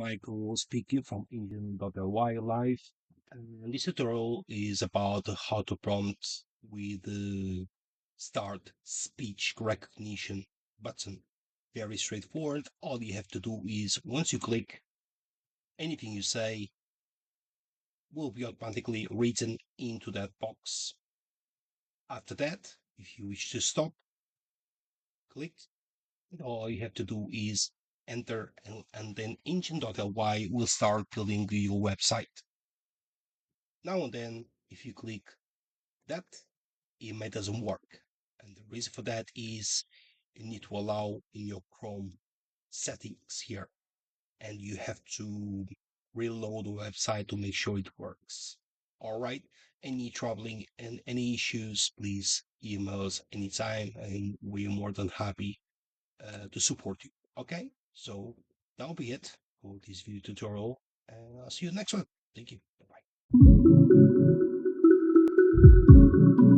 Michael speaking from Indian.ly live. And this tutorial is about how to prompt with the start speech recognition button. Very straightforward. All you have to do is once you click, anything you say will be automatically written into that box. After that, if you wish to stop, click. And all you have to do is enter and then engine.ly will start building your website. Now and then, if you click that, it may doesn't work. And the reason for that is you need to allow in your Chrome settings here, and you have to reload the website to make sure it works. All right. Any troubling and any issues, please email us anytime, and we're more than happy to support you. Okay, so that'll be it for this video tutorial, and I'll see you next one. Thank you.